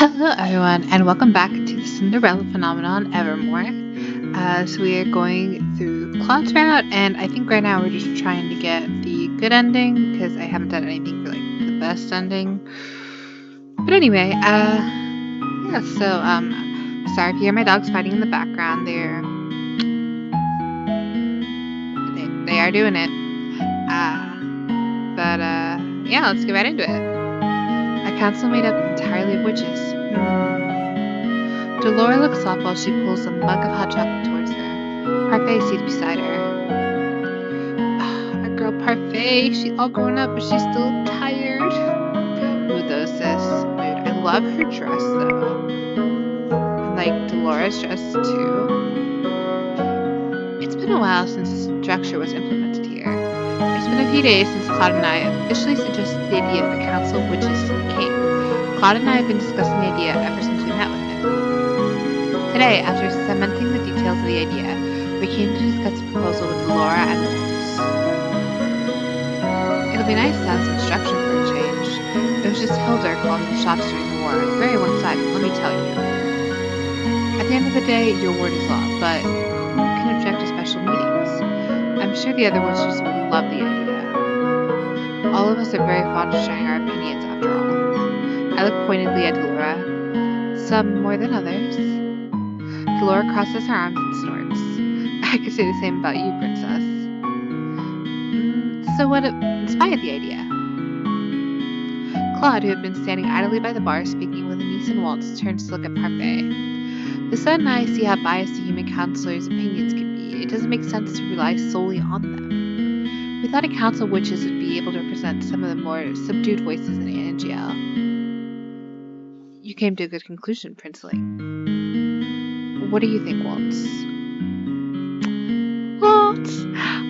Hello, everyone, and welcome back to the Cinderella phenomenon, Evermore. So we are going through Claude's route, and I think right now we're just trying to get the good ending because I haven't done anything for like the best ending. But anyway, yeah. So sorry if you hear my dogs fighting in the background. They are doing it. But yeah, let's get right into it. A council made up entirely of witches. Delora looks up while she pulls a mug of hot chocolate towards her. Parfait seated beside her. Our girl Parfait, she's all grown up, but she's still tired. Mood though, sis. Mood. I love her dress though. And like Delora's dress too. It's been a while since the structure was implemented here. It's been a few days since Claude and I officially suggested the idea of the Council of Witches to the King. Claude and I have been discussing the idea ever since we met with him. Today, after cementing the details of the idea, we came to discuss the proposal with Laura and Wolves. It'll be nice to have some structure for a change. It was just Hilda calling the shots during the war. Very one-sided, let me tell you. At the end of the day, your word is law, but who can object to special meetings? I'm sure the other witches will love the idea. All of us are very fond of sharing our opinions, after all. I look pointedly at Laura. Some more than others. Delora crosses her arms and snorts. I could say the same about you, princess. So what inspired the idea? Claude, who had been standing idly by the bar speaking with a niece and waltz, turns to look at Parfait. Lucette and I see how biased the human counselors' opinions can be. It doesn't make sense to rely solely on them. We thought a council of witches would be able to represent some of the more subdued voices in Angiel. You came to a good conclusion, Princeling. What do you think, Waltz?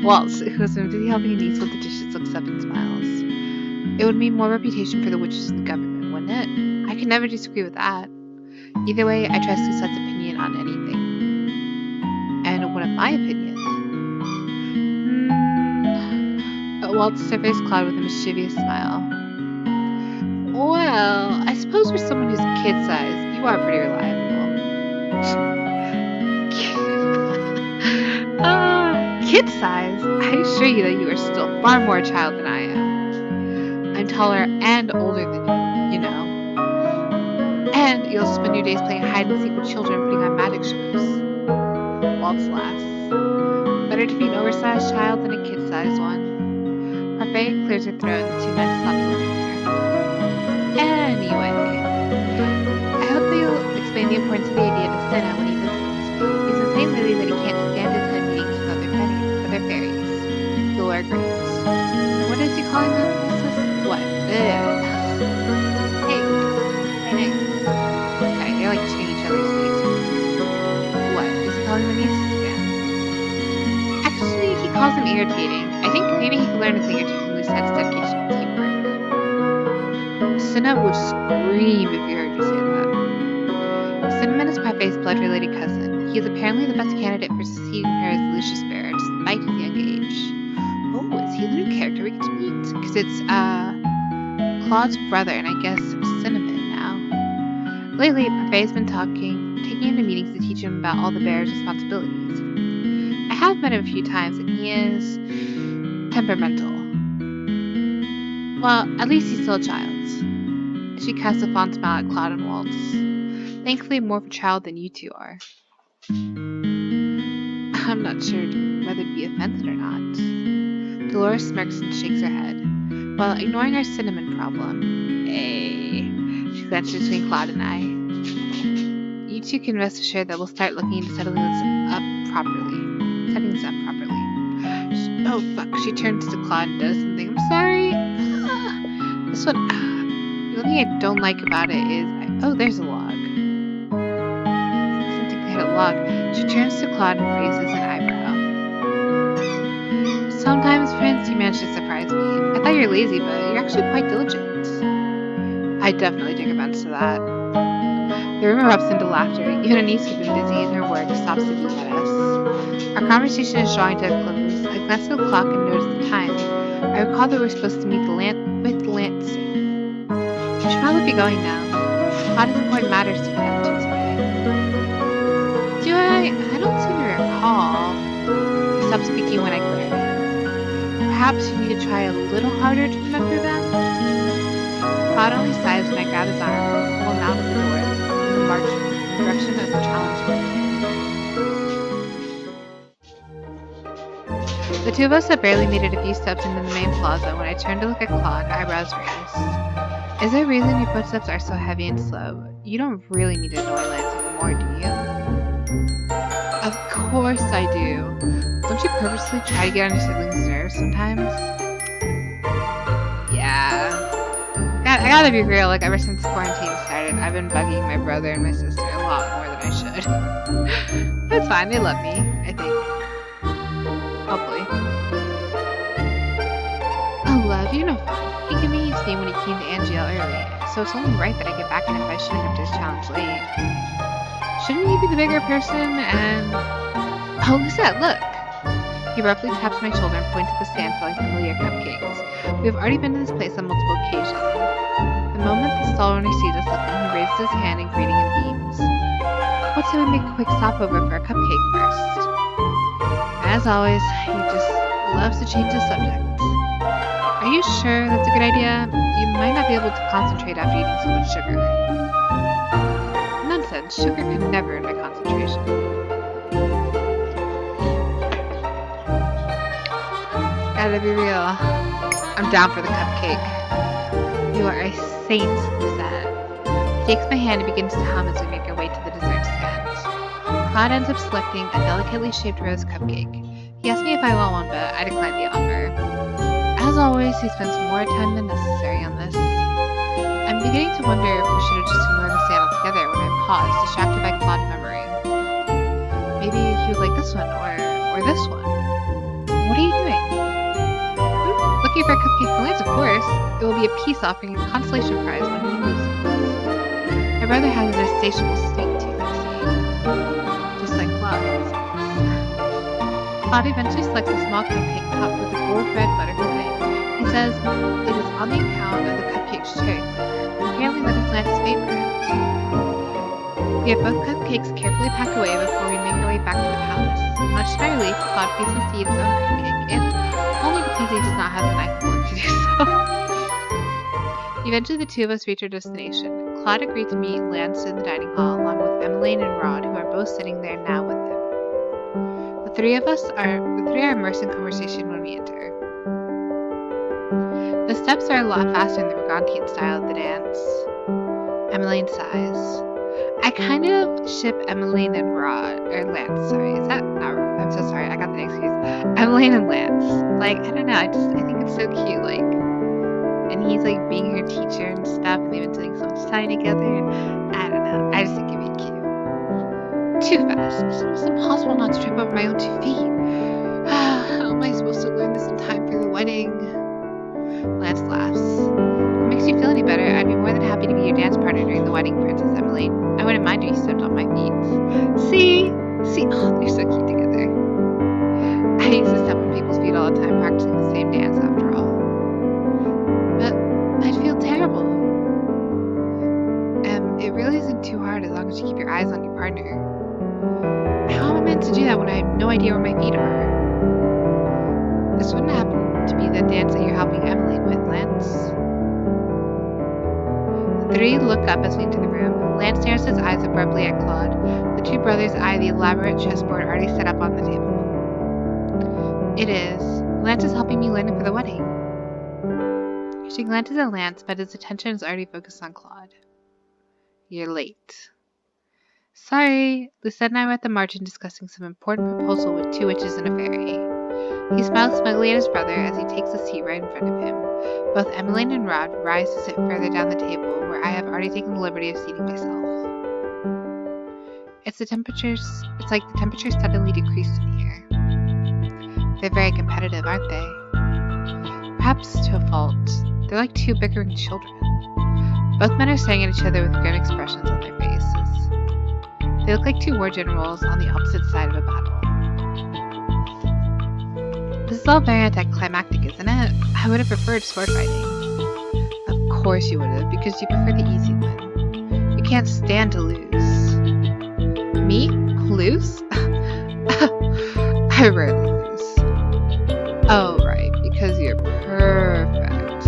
Waltz, who has been busy helping a niece with the dishes, looks up and smiles. It would mean more reputation for the witches in the government, wouldn't it? I could never disagree with that. Either way, I trust Lusette's opinion on anything. And what of my opinion? Waltz surveys Claude with a mischievous smile. Well, I suppose for someone who's kid-sized, you are pretty reliable. Kid-sized? I assure you that you are still far more a child than I am. I'm taller and older than you, you know. And you'll spend your days playing hide and seek with children and putting on magic shows. Waltz laughs. Better to be an oversized child than a kid-sized one. Parfait clears her throat and the two men stop to look at her. Anyway, I hope that you'll explain the importance of the idea to Senna when he visits. He's been saying lately that he can't stand to attend meetings with other fairies. Delora agrees. What is he calling them? What? Hey. Sorry, they're like chewing each other's faces. What? Is he calling them nieces again? Actually, he calls them irritating. I think maybe he could learn a thing or two from Lucette's dedication to teamwork. Cinna would scream if he heard you say that. Cinnamon is Parfait's blood-related cousin. He is apparently the best candidate for succeeding her as the Lucius Bearer, despite his young age. Oh, is he the new character we get to meet? Because it's, Claude's brother, and I guess Cinnamon now. Lately, Parfait's been taking him to meetings to teach him about all the bearer's responsibilities. I have met him a few times, and he is temperamental. Well, at least he's still a child. She casts a fond smile at Claude and Waltz. Thankfully, more of a child than you two are. I'm not sure whether to be offended or not. Dolores smirks and shakes her head. While ignoring our cinnamon problem, she glances between Claude and I. You two can rest assured that we'll start looking into setting this up properly. Oh fuck, she turns to Claude and does something. I'm sorry. This one, the only thing I don't like about it is, oh, there's a log. Didn't think they had a log. She turns to Claude and raises an eyebrow. Sometimes, Prince, you manage to surprise me. I thought you were lazy, but you're actually quite diligent. I definitely take offense to that. The room erupts into laughter. Even Anise, who's been busy in her work, stops looking at us. Our conversation is drawing to a close. I glance at the clock and notice the time. I recall that we were supposed to meet with the Lancing. I should probably be going now. Claude's important matters to him Tuesday. Do I? I don't seem to recall. He stopped speaking when I glared at him. Perhaps you need to try a little harder to remember them? Claude only sighs when I grab his arm and pull him out of the door in the march in the direction of the challenge room. The two of us had barely made it a few steps into the main plaza when I turned to look at Claude, eyebrows raised. Is there a reason your footsteps are so heavy and slow? You don't really need to annoy Lance anymore, do you? Of course I do. Don't you purposely try to get on your siblings' nerves sometimes? Yeah. I gotta be real, like ever since quarantine started, I've been bugging my brother and my sister a lot more than I should. But it's fine, they love me, I think. Hopefully. Oh, love, you're no fun. He convenienced me when he came to Angel early, so it's only right that I get back in if I shouldn't have just challenged late. Shouldn't you be the bigger person and... Oh, Lucette, look! He abruptly taps my shoulder and points at the stand selling familiar cupcakes. We have already been to this place on multiple occasions. The moment the stall owner sees us looking, he raises his hand in greeting and beams. What say we make a quick stopover for a cupcake first? As always, he just loves to change the subject. Are you sure that's a good idea? You might not be able to concentrate after eating so much sugar. Nonsense, sugar can never end my concentration. Gotta be real. I'm down for the cupcake. You are a saint, Lucette. He takes my hand and begins to hum as we make our way to the dessert stand. Claude ends up selecting a delicately shaped rose cupcake. He asked me if I want one, but I declined the offer. As always, he spends more time than necessary on this. I'm beginning to wonder if we should have just ignored the stand altogether when I paused, distracted by Claude memory. Maybe he would like this one, or this one. What are you doing? Looking for a cupcake for Lance, of course. It will be a peace offering and consolation prize when he loses. My brother has an insatiable sweet tooth, you see. Just like Claude. Claude eventually selects a small cupcake topped with a gold red butterfly. He says it is on the account of the cupcake's cherry flavor. Apparently that is Lance's favorite. We have both cupcakes carefully packed away before we make our way back to the palace. Much to my relief, Claude proceeds to eat his own cupcake, if only because he does not have the knife and fork to do so. Eventually, the two of us reach our destination. Claude agreed to meet Lance in the dining hall, along with Emmeline and Rod, who are both sitting there now with him. The three are immersed in conversation when we enter. The steps are a lot faster in the Reconcile style of the dance. Emmeline sighs. I kind of ship Emmeline and Lance, sorry. Is that not Rod? I'm so sorry, I got the excuse. Emmeline and Lance. Like, I don't know, I think it's so cute, like, and he's like being her teacher and stuff, and they've been doing so much time together, and I don't know, I just think it'd be cute. Too fast. It's almost impossible not to trip over my own 2 feet. How am I supposed to learn this in time for the wedding? Lance laughs. If it makes you feel any better, I'd be more than happy to be your dance partner during the wedding, Princess Emmeline. I wouldn't mind if you stepped on my feet. See? Oh, they're so cute together. I used to step on people's feet all the time, practicing the same dance after all. But I'd feel terrible. It really isn't too hard as long as you keep your eyes on your partner. How am I meant to do that when I have no idea where my feet are? This wouldn't happen to be the dance that you're helping Emmeline with, Lance. The three look up as we enter the room. Lance narrows his eyes abruptly at Claude. The two brothers eye the elaborate chessboard already set up on the table. It is. Lance is helping me learn it for the wedding. She glances at Lance, but his attention is already focused on Claude. You're late. Sorry, Lucette and I were at the margin discussing some important proposal with 2 witches and a fairy. He smiles smugly at his brother as he takes a seat right in front of him. Both Emmeline and Rod rise to sit further down the table, where I have already taken the liberty of seating myself. It's like the temperature suddenly decreased in here. They're very competitive, aren't they? Perhaps to a fault. They're like 2 bickering children. Both men are staring at each other with grim expressions on their faces. They look like 2 war generals on the opposite side of a battle. This is all very anticlimactic, isn't it? I would have preferred sword fighting. Of course you would have, because you prefer the easy one. You can't stand to lose. Me? Lose? I rarely lose. Oh, right, because you're perfect.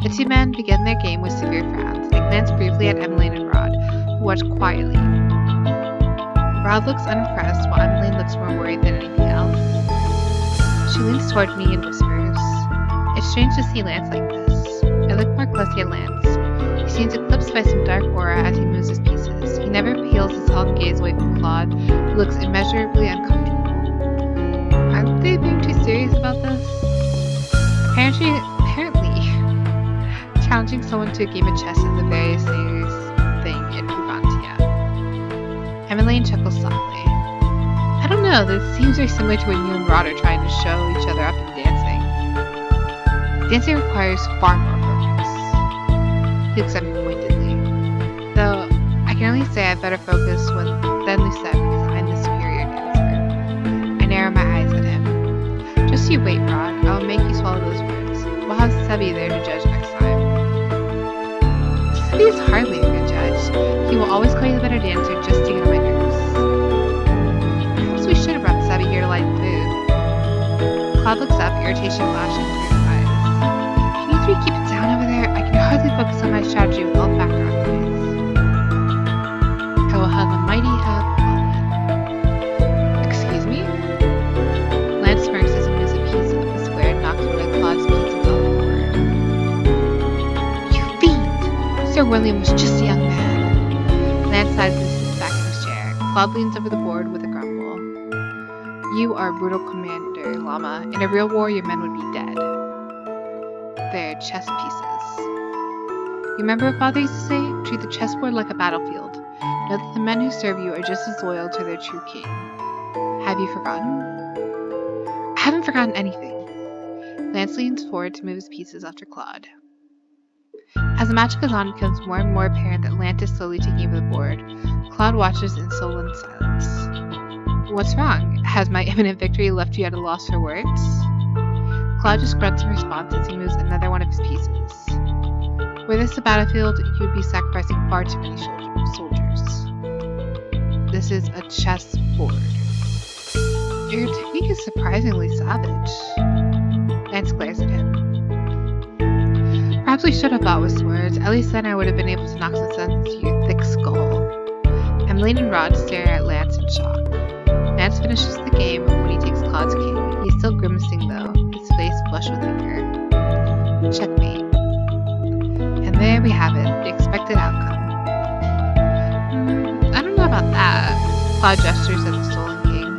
The two men began their game with severe frowns. They glanced briefly at Emmeline and Rod, who watched quietly. Rod looks unimpressed, while Emmeline looks more worried than anything else. She leans toward me and whispers, "It's strange to see Lance like this." I look more closely at Lance. He seems eclipsed by some dark aura as he moves his pieces. He never peels his solemn gaze away from Klaude, who looks immeasurably uncomfortable. Aren't they being too serious about this? Apparently, challenging someone to a game of chess is a very serious thing in Reconcile. Emmeline chuckles softly. I don't know, this seems very similar to when you and Rod are trying to show each other up in dancing. Dancing requires far more focus. He looks at me pointedly. Though, I can only say I have better focus than Lucette because I'm the superior dancer. I narrow my eyes at him. Just you wait, Rod. I will make you swallow those words. We'll have Sebi there to judge next time. Sebi is hardly a good judge. He will always call you the better dancer just to get on my nerves. Perhaps we should have brought Sebi here to light the mood. Klaude looks up, irritation flashing through his eyes. Can you three keep it down over there? I can hardly focus on my strategy with all the background noise. I will have a mighty have fallen. Excuse me? Lance smirks as he moves a piece of the square and knocks one of Claude's pieces off the board. You fiend! Sir William was just a young man. Lance sighs and sits back in his chair. Klaude leans over the board with a grumble. You are a brutal commander, Llama. In a real war, your men would be dead. They're chess pieces. You remember what Father used to say? Treat the chessboard like a battlefield. Know that the men who serve you are just as loyal to their true king. Have you forgotten? I haven't forgotten anything. Lance leans forward to move his pieces after Klaude. As the magic goes on, it becomes more and more apparent that Lance is slowly taking over the board. Klaude watches in sullen silence. What's wrong? Has my imminent victory left you at a loss for words? Klaude just grunts in response as he moves another one of his pieces. Were this a battlefield, you would be sacrificing far too many soldiers. This is a chess board. Your technique is surprisingly savage. Lance glares at him. Perhaps we should have fought with swords. At least then I would have been able to knock some sense into your thick skull. Emmeline and Rod stare at Lance in shock. Lance finishes the game when he takes Claude's king. He's still grimacing though, his face flushed with anger. Checkmate. And there we have it, the expected outcome. I don't know about that. Klaude gestures at the stolen king.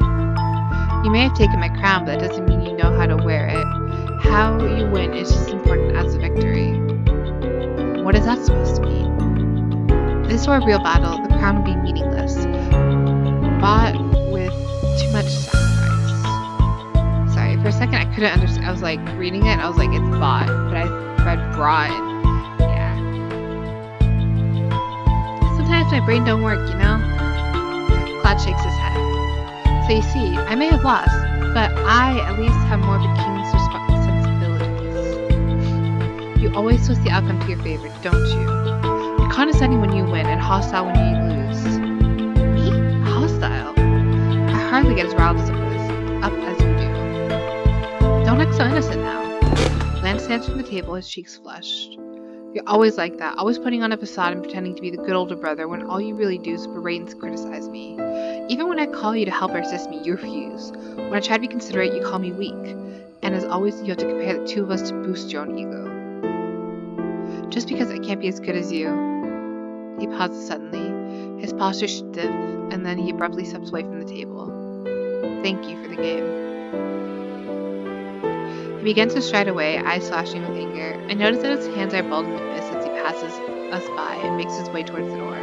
You may have taken my crown, but that doesn't mean you know how to wear it. How you win is just as important as the victory. What is that supposed to mean? If this were a real battle, the crown would be meaningless. Bought with too much sacrifice. Sorry, for a second I couldn't understand. I was like reading it and I was like, it's bought. But I read brought. Yeah. Sometimes my brain don't work, you know? Klaude shakes his head. So you see, I may have lost, but I at least have more of a king's sensibilities. You always twist the outcome to your favor, don't you? You're condescending when you win and hostile when you lose. Me? Hostile? I hardly get as riled up as you do. Don't act so innocent now. Lance stands from the table, his cheeks flushed. You're always like that, always putting on a facade and pretending to be the good older brother when all you really do is berate and criticize me. Even when I call you to help or assist me, you refuse. When I try to be considerate, you call me weak. And as always, you have to compare the two of us to boost your own ego. Just because I can't be as good as you. He pauses suddenly, his posture stiff, and then he abruptly steps away from the table. Thank you for the game. He begins to stride away, eyes flashing with anger. I notice that his hands are balled in the fist as he passes us by and makes his way towards the door.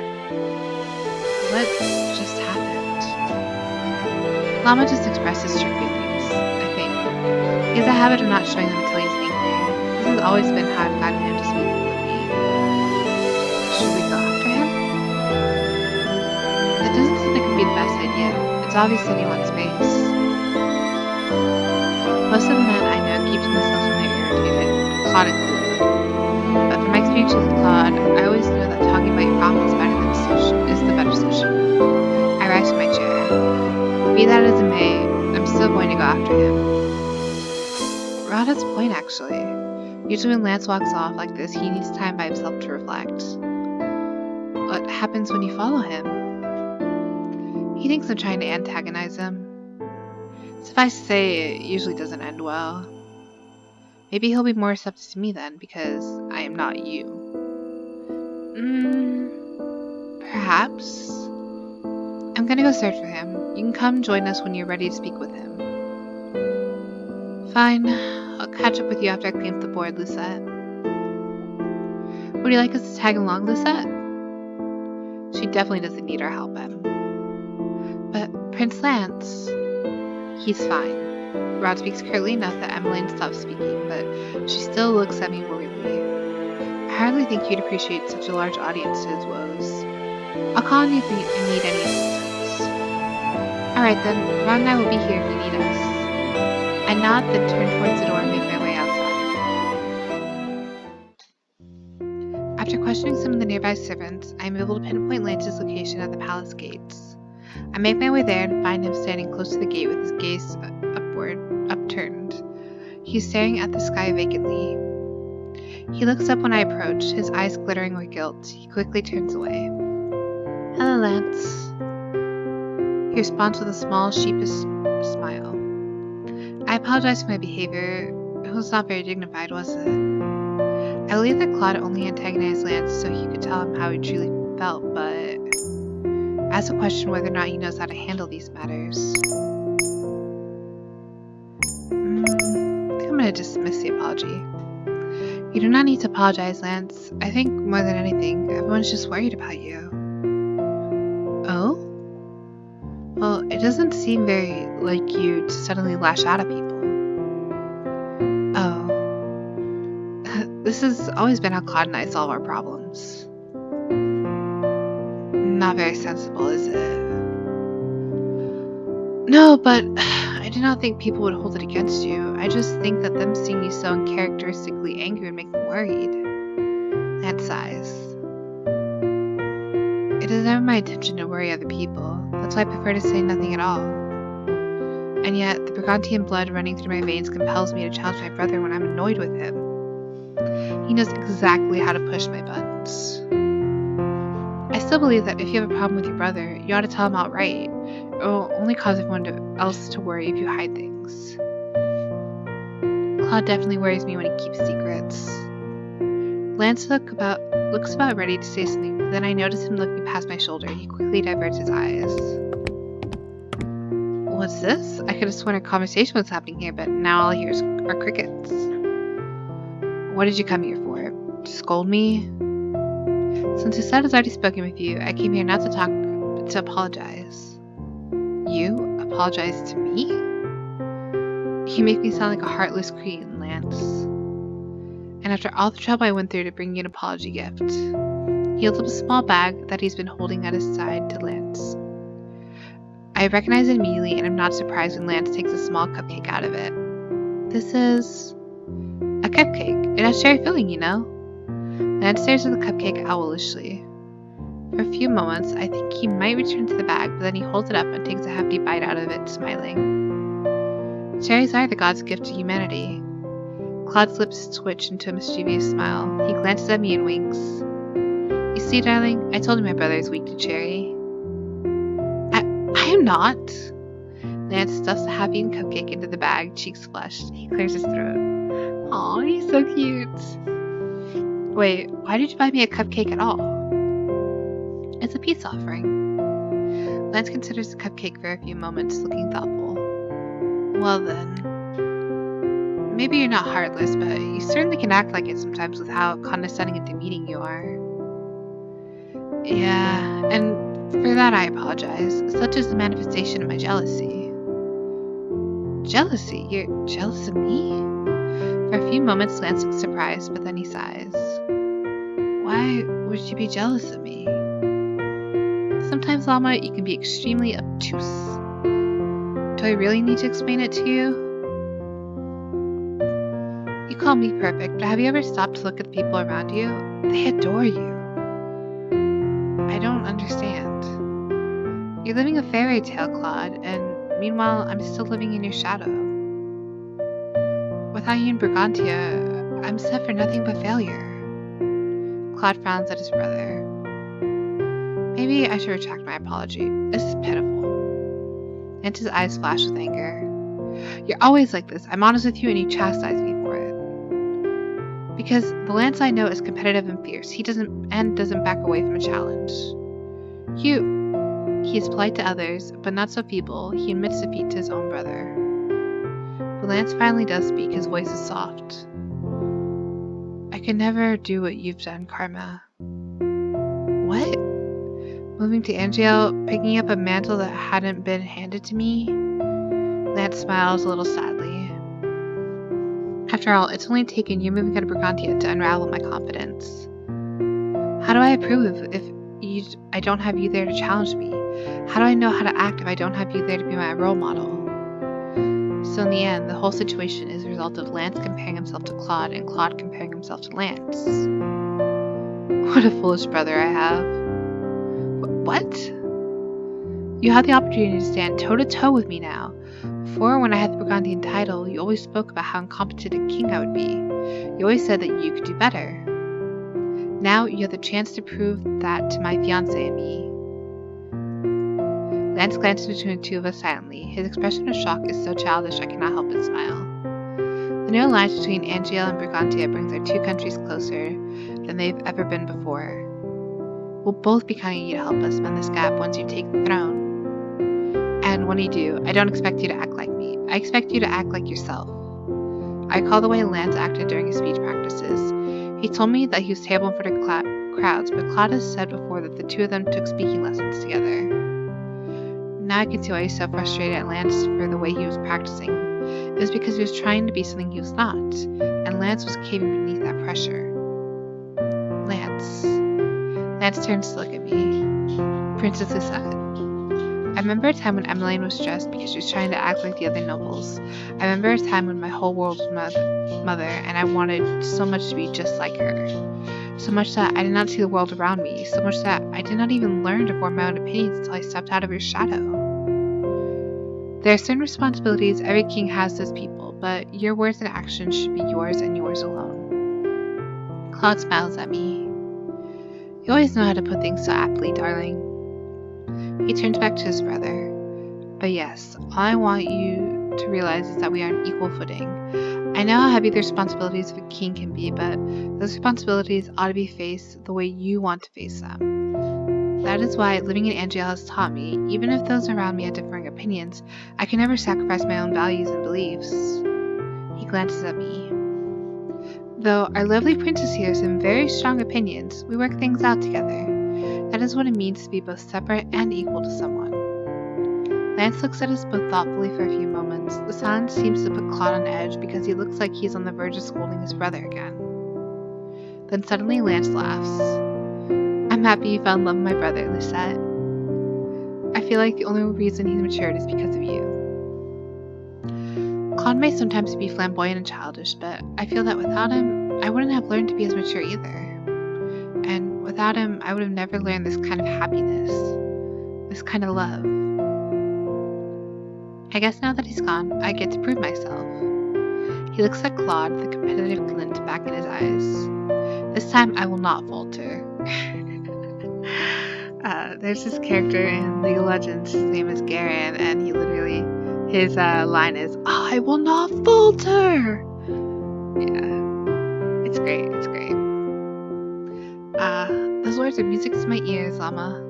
What just happened? Llama just expressed his true feelings, I think. He has a habit of not showing them until he's angry. This has always been how I've gotten him to speak with me. Should we go after him? It doesn't seem like it would be the best idea. It's obvious anyone's face. Most of the men I know keep to themselves when they're irritated, Klaude included. But from my experience agreed with Claude. I always knew that talking about your problem is the better solution. I rise from my chair. Be that as it may, I'm still going to go after him. Rod has a point, actually. Usually when Lance walks off like this, he needs time by himself to reflect. What happens when you follow him? He thinks I'm trying to antagonize him. Suffice to say, it usually doesn't end well. Maybe he'll be more receptive to me then, because I am not you. Perhaps. I'm gonna go search for him. You can come join us when you're ready to speak with him. Fine. I'll catch up with you after I clean up the board, Lucette. Would you like us to tag along, Lucette? She definitely doesn't need our help, Em. But Prince Lance... He's fine. Rod speaks curtly enough that Emmeline stops speaking, but she still looks at me worriedly. I hardly think you'd appreciate such a large audience to his woes. I'll call on you if you need any assistance. Alright then, Rod and I will be here if you need us. I nod, then turn towards the door and make my way outside. After questioning some of the nearby servants, I am able to pinpoint Lance's location at the palace gates. I make my way there and find him standing close to the gate with his gaze upturned. He's staring at the sky vacantly. He looks up when I approach, his eyes glittering with guilt. He quickly turns away. Hello, Lance. He responds with a small, sheepish smile. I apologize for my behavior. It was not very dignified, was it? I believe that Klaude only antagonized Lance so he could tell him how he truly felt, but... I ask a question whether or not he knows how to handle these matters. I'm going to dismiss the apology. You do not need to apologize, Lance. I think more than anything, everyone's just worried about you. Oh? Well, it doesn't seem very like you to suddenly lash out at people. Oh. This has always been how Claude and I solve our problems. Not very sensible, is it? No, but I do not think people would hold it against you. I just think that them seeing you so uncharacteristically angry would make them worried. Lance sighs. It is never my intention to worry other people. That's why I prefer to say nothing at all. And yet, the Burgundian blood running through my veins compels me to challenge my brother when I'm annoyed with him. He knows exactly how to push my buttons. I still believe that if you have a problem with your brother, you ought to tell him outright. It will only cause everyone else to worry if you hide things. Claude definitely worries me when he keeps secrets. Lance looks about ready to say something, but then I notice him looking past my shoulder. He quickly diverts his eyes. What's this? I could have sworn a conversation was happening here, but now all I hear are crickets. What did you come here for? To scold me? Since Lucette has already spoken with you, I came here not to talk, but to apologize. You apologize to me? You make me sound like a heartless cretin, Lance. And after all the trouble I went through to bring you an apology gift. He holds up a small bag that he's been holding at his side to Lance. I recognize it immediately, and I'm not surprised when Lance takes a small cupcake out of it. This is... a cupcake. It has cherry filling, you know. Lance stares at the cupcake owlishly. For a few moments, I think he might return to the bag, but then he holds it up and takes a hefty bite out of it, smiling. Cherries are the god's gift to humanity. Claude's lips twitch into a mischievous smile. He glances at me and winks. You see, darling, I told you my brother is weak to cherry. I am not. Lance stuffs the half-eaten cupcake into the bag, cheeks flushed. He clears his throat. Aw, he's so cute. Wait, why did you buy me a cupcake at all? It's a peace offering. Lance considers the cupcake for a few moments, looking thoughtful. Well then, maybe you're not heartless, but you certainly can act like it sometimes with how condescending and demeaning you are. Yeah, and for that I apologize. Such is the manifestation of my jealousy. Jealousy? You're jealous of me? For a few moments, Lance looks surprised, but then he sighs. Why would you be jealous of me? Sometimes, Llama, you can be extremely obtuse. Do I really need to explain it to you? You call me perfect, but have you ever stopped to look at the people around you? They adore you. I don't understand. You're living a fairy tale, Claude, and meanwhile, I'm still living in your shadow. Without you in Brigantia, I'm set for nothing but failure. Claude frowns at his brother. Maybe I should retract my apology. This is pitiful. Lance's eyes flash with anger. You're always like this. I'm honest with you and you chastise me for it. Because the Lance I know is competitive and fierce. He doesn't back away from a challenge. He is polite to others, but not so feeble. He admits defeat to his own brother. When Lance finally does speak, his voice is soft. I could never do what you've done, Karma. What? Moving to Angel, picking up a mantle that hadn't been handed to me? Lance smiles a little sadly. After all, it's only taken you moving out of Brigantia to unravel my confidence. How do I approve if I don't have you there to challenge me? How do I know how to act if I don't have you there to be my role model? So in the end, the whole situation is a result of Lance comparing himself to Claude and Claude comparing himself to Lance. What a foolish brother I have. What? You have the opportunity to stand toe-to-toe with me now. Before, when I had the Burgundian title, you always spoke about how incompetent a king I would be. You always said that you could do better. Now you have the chance to prove that to my fiancé and me. Lance glances between the two of us silently. His expression of shock is so childish I cannot help but smile. The new alliance between Angel and Brigantia brings our two countries closer than they've ever been before. We'll both be counting on you to help us mend this gap once you take the throne. And when you do, I don't expect you to act like me. I expect you to act like yourself. I recall the way Lance acted during his speech practices. He told me that he was terrible in front of crowds, but Klaude has said before that the two of them took speaking lessons together. Now I can see why he's so frustrated at Lance for the way he was practicing. It was because he was trying to be something he was not, and Lance was caving beneath that pressure. Lance turns to look at me. Princess Lisette. I remember a time when Emmeline was stressed because she was trying to act like the other nobles. I remember a time when my whole world was mother, and I wanted so much to be just like her. So much that I did not see the world around me, so much that I did not even learn to form my own opinions until I stepped out of your shadow. There are certain responsibilities every king has as people, but your words and actions should be yours and yours alone. Claude smiles at me. You always know how to put things so aptly, darling. He turns back to his brother. But yes, all I want you to realize is that we are on equal footing. I know how heavy the responsibilities of a king can be, but those responsibilities ought to be faced the way you want to face them. That is why living in Angel has taught me, even if those around me have differing opinions, I can never sacrifice my own values and beliefs. He glances at me. Though our lovely princess here has some very strong opinions, we work things out together. That is what it means to be both separate and equal to someone. Lance looks at us both thoughtfully for a few moments. The silence seems to put Claude on edge because he looks like he's on the verge of scolding his brother again. Then suddenly Lance laughs. I'm happy you fell in love with my brother, Lisette. I feel like the only reason he's matured is because of you. Claude may sometimes be flamboyant and childish, but I feel that without him, I wouldn't have learned to be as mature either. And without him, I would have never learned this kind of happiness, this kind of love. I guess now that he's gone, I get to prove myself. He looks at Claude, the competitive glint back in his eyes. This time I will not falter. There's this character in League of Legends, his name is Garen, and his line is, I will not falter! Yeah, it's great. Those words are music to my ears, Llama.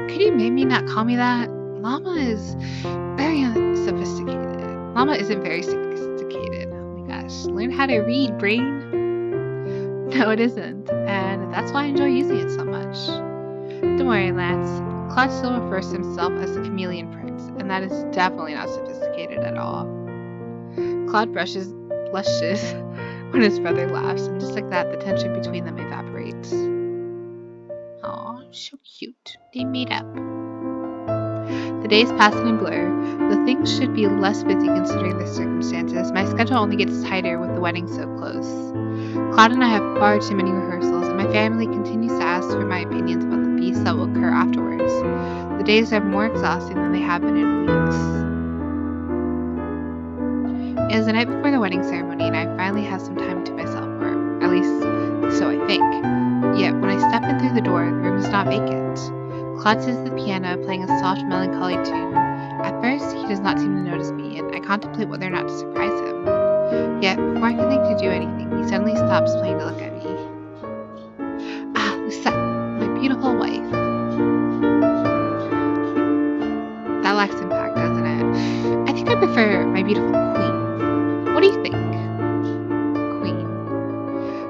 Could you maybe not call me that? Llama is very unsophisticated. Llama isn't very sophisticated. Oh my gosh. Learn how to read, brain. No, it isn't. And that's why I enjoy using it so much. Don't worry, Lance. Claude still refers to himself as the Chameleon Prince, and that is definitely not sophisticated at all. Claude blushes when his brother laughs, and just like that, the tension between them evaporates. Aw, so cute. They made up. The days pass in a blur. The things should be less busy considering the circumstances. My schedule only gets tighter with the wedding so close. Claude and I have far too many rehearsals, and my family continues to ask for my opinions about the beasts that will occur afterwards. The days are more exhausting than they have been in weeks. It is the night before the wedding ceremony, and I finally have some time to myself, or at least so I think. Yet when I step in through the door, the room is not vacant. Claude sits at the piano, playing a soft, melancholy tune. At first, he does not seem to notice me, and I contemplate whether or not to surprise him. Yet, before I can think to do anything, he suddenly stops playing to look at me. Ah, Lucette, my beautiful wife. That lacks impact, doesn't it? I think I prefer my beautiful queen. What do you think? Queen.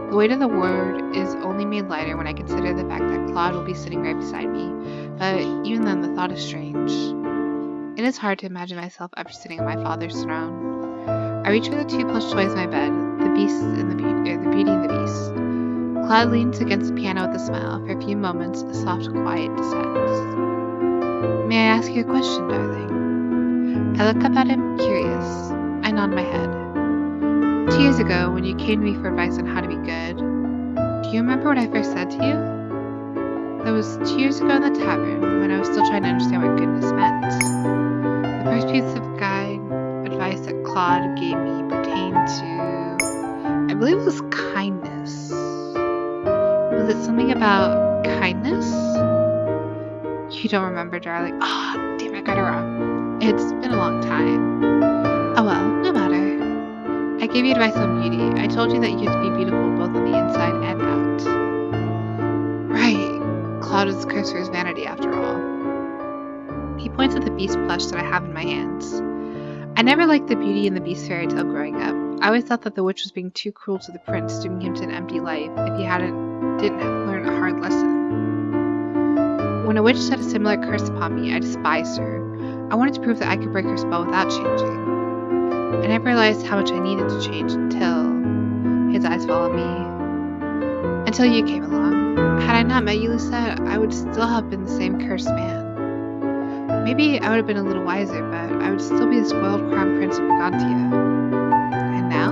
The weight of the word is only made lighter when I consider the fact that Claude will be sitting right beside me, but even then the thought is strange. It is hard to imagine myself ever sitting on my father's throne. I reach for the 2 plush toys in my bed, the Beast and the Beauty and the Beast. Claude leans against the piano with a smile. For a few moments, a soft quiet descends. May I ask you a question, darling? I look up at him, curious. I nod my head. 2 years ago, when you came to me for advice on how to be good, do you remember what I first said to you? That was 2 years ago in the tavern, when I was still trying to understand what goodness meant. The first piece of advice that Claude gave me pertained to, I believe it was kindness. Was it something about kindness? You don't remember, darling. Ah, damn, I got it wrong. It's been a long time. Oh well, no matter. I gave you advice on beauty. I told you that you had to be beautiful both on the inside and out. Right. Claude is cursed for his vanity after all. He points at the beast plush that I have in my hands. I never liked the Beauty and the Beast fairy tale growing up. I always thought that the witch was being too cruel to the prince, dooming him to an empty life if he didn't learn a hard lesson. When a witch set a similar curse upon me, I despised her. I wanted to prove that I could break her spell without changing. I never realized how much I needed to change until his eyes fell on me. Until you came along. Had I not met you, Lucette, I would still have been the same cursed man. Maybe I would have been a little wiser, but I would still be the spoiled crown prince of Brigantia. And now?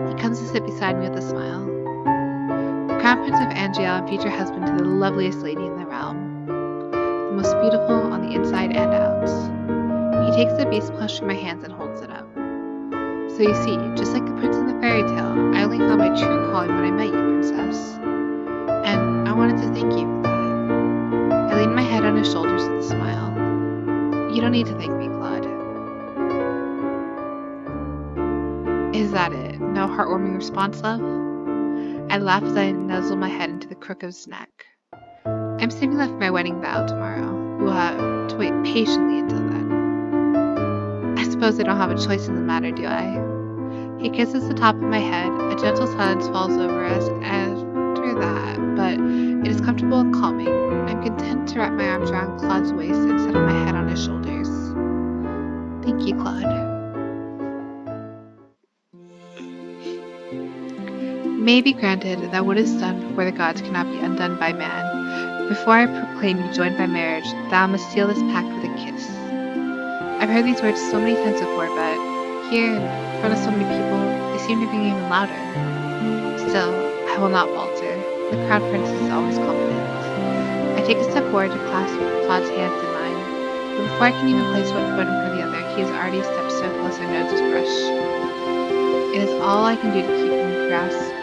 He comes to sit beside me with a smile. The crown prince of Angel and future husband to the loveliest lady in the realm. The most beautiful on the inside and out. He takes the beast plush from my hands and holds it up. So you see, just like the prince in the fairy tale, I only found my true calling when I met you, princess. And I wanted to thank you for that. I leaned my head on his shoulders with a smile. You don't need to thank me, Claude. Is that it? No heartwarming response, love? I laugh as I nuzzle my head into the crook of his neck. I'm saving that for my wedding vow tomorrow. You will have to wait patiently until then. I suppose I don't have a choice in the matter, do I? He kisses the top of my head. A gentle silence falls over us after that, but it is comfortable and calming. I'm content to wrap my arms around Claude's waist and settle my head on his shoulders. Thank you, Claude. May be granted that what is done before the gods cannot be undone by man. Before I proclaim you joined by marriage, thou must seal this pact with a kiss. I've heard these words so many times before, but here, in front of so many people, they seem to ring even louder. Still, I will not falter. The crown prince is always confident. I take a step forward to clasp Claude's hands in mine, but before I can even place one foot in front of the other, he has already stepped so close our noses brush. It is all I can do to keep him grasping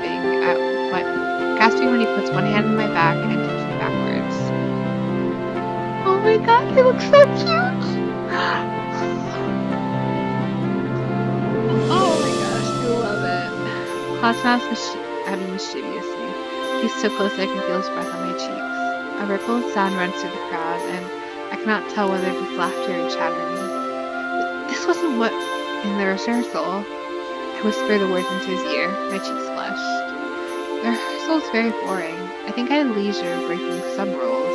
when he puts one hand on my back and takes me backwards. Oh my god, he looks so cute! Oh my gosh, I love it. Claude smiles at me mischievously. He's so close that I can feel his breath on my cheeks. A ripple of sound runs through the crowd, and I cannot tell whether it is laughter or chattering. This wasn't what in the rehearsal. I whisper the words into his ear. My cheeks flushed. The rehearsal is very boring. I think I had leisure breaking some rules.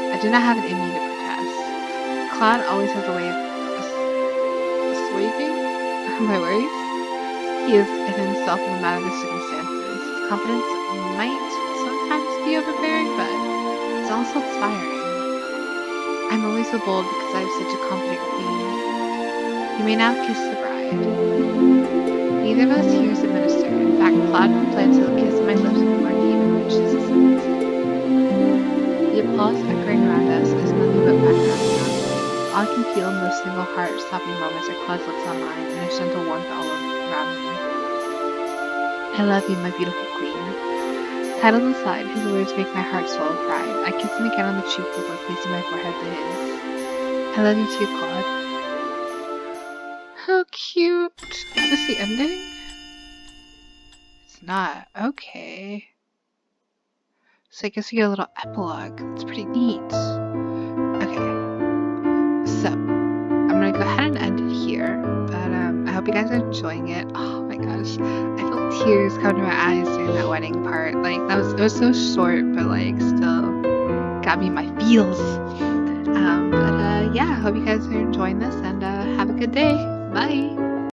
I did not have it in me to protest. Claude always has a way of assuaging my worries. He is in himself no matter the circumstances. His confidence might sometimes be overbearing, but it's also inspiring. I'm always so bold because I have such a confident queen. You may now kiss the bride. Neither of us here is a minister. In fact, Claude plans to kiss my lips before he even reaches his lips. The applause echoing around us is nothing but background sound. All I can feel in those single heart-stopping moments are Claude's lips on mine and his gentle warmth all around me. I love you, my beautiful queen. Tied on the side, his words make my heart swell with pride. I kiss him again on the cheek before placing my forehead to his. I love you too, Claude. How cute. Is this the ending? It's not. Okay. So I guess we get a little epilogue. It's pretty neat. Okay. So, I'm gonna go ahead and end it here. But I hope you guys are enjoying it. Oh my gosh. I felt tears come to my eyes during that wedding part. Like it was so short, but like still got me in my feels. But yeah, I hope you guys are enjoying this and have a good day. Bye.